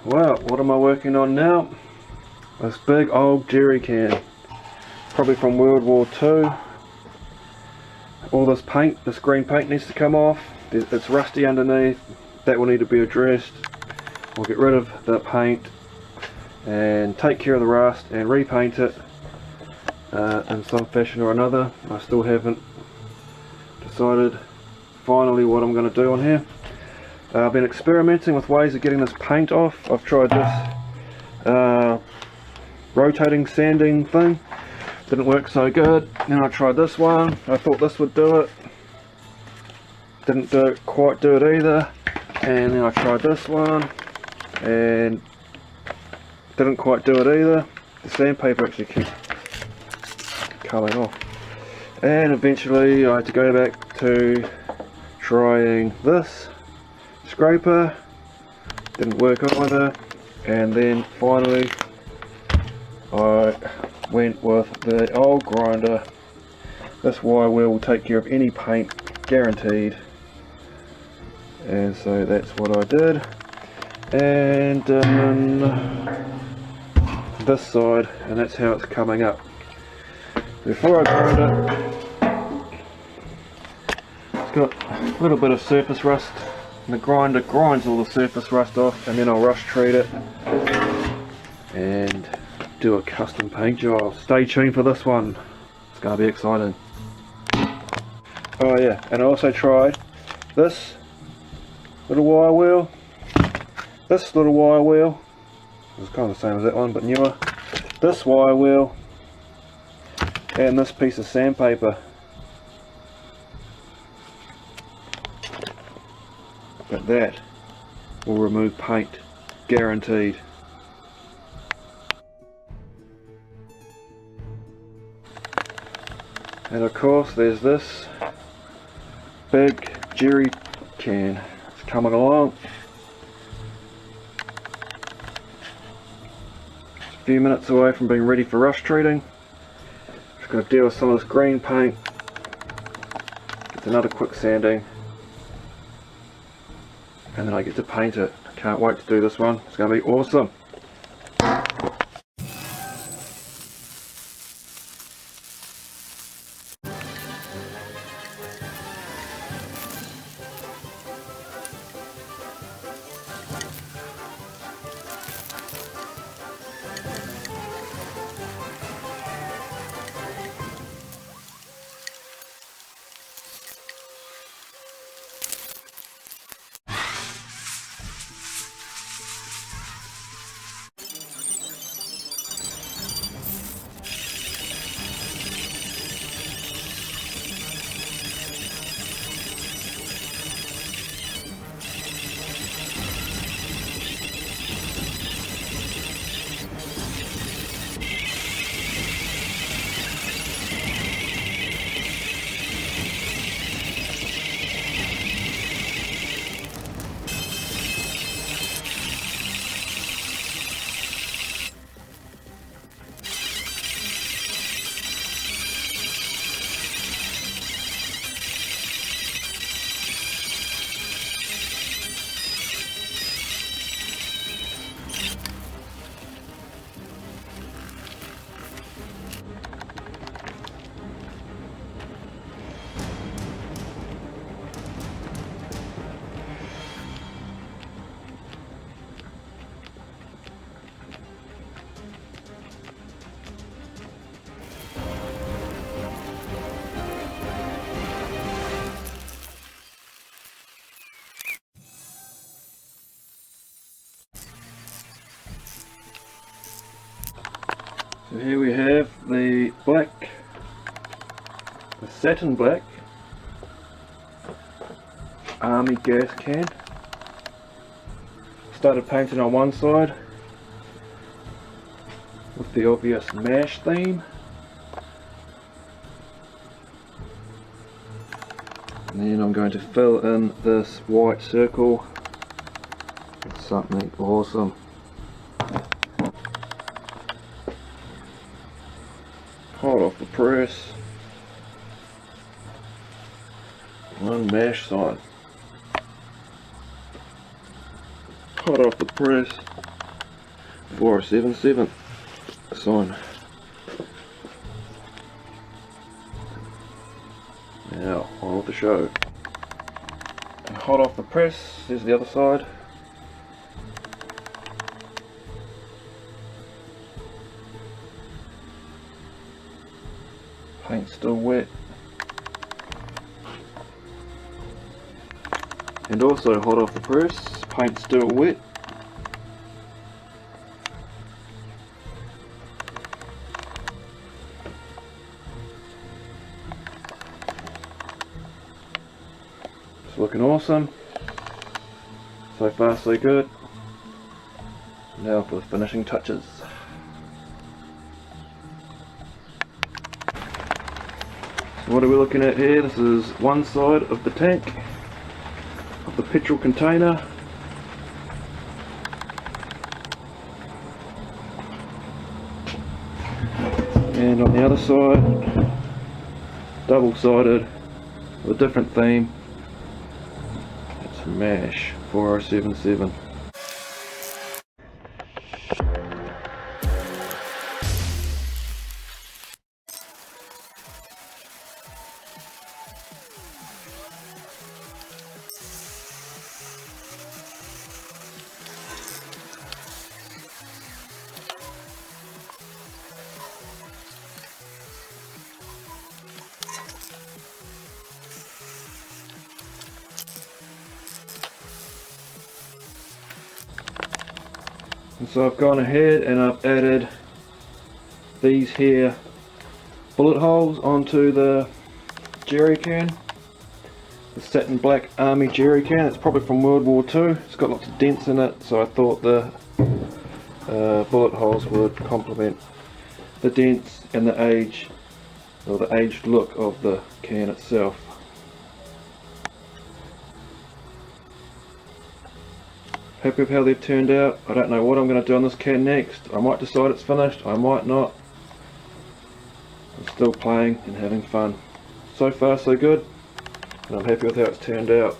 Well, what am I working on now? This big old jerry can, probably from World War II. All this paint, this green paint needs to come off. It's rusty underneath, that will need to be addressed. We'll get rid of the paint and take care of the rust and repaint it in some fashion or another. I still haven't decided finally what I'm going to do on here. I've been experimenting with ways of getting this paint off. I've tried this rotating sanding thing, didn't work so good. Then I tried this one, I thought this would do it, didn't quite do it either. And then I tried this one and didn't quite do it either. The sandpaper actually keeps coming off, and eventually I had to go back to trying this scraper, didn't work either. And then finally I went with the old grinder. This wire wheel will take care of any paint, guaranteed. And so that's what I did. And this side, and that's how it's coming up. Before I grind it, it's got a little bit of surface rust. And the grinder grinds all the surface rust off, and then I'll rust treat it and do a custom paint job. Stay tuned for this one, it's going to be exciting. Oh yeah, and I also tried this little wire wheel, this little wire wheel, it's kind of the same as that one but newer, this wire wheel, and this piece of sandpaper. But that will remove paint, guaranteed. And of course there's this big jerry can. It's coming along. It's a few minutes away from being ready for rust treating. Just going to deal with some of this green paint. It's another quick sanding. And then I get to paint it. I can't wait to do this one. It's going to be awesome. So here we have the black, the satin black army gas can. Started painting on one side with the obvious MASH theme, and then I'm going to fill in this white circle with something awesome. Hot off the press, one MASH sign. hot off the press for a 77 sign. Now on with the show. And hot off the press, there's the other side. Paint still wet. And also hot off the press, paint still wet. It's looking awesome. So far so good. Now for the finishing touches. So what are we looking at here? This is one side of the tank, of the petrol container. And on the other side, double-sided, with a different theme. It's MASH 4077. And so I've gone ahead and I've added these here bullet holes onto the jerry can. The satin black army jerry can. It's probably from World War II. It's got lots of dents in it, so I thought the bullet holes would complement the dents and the age, or the aged look of the can itself. Happy with how they've turned out. I don't know what I'm going to do on this can next. I might decide it's finished, I might not. I'm still playing and having fun. So far so good, and I'm happy with how it's turned out.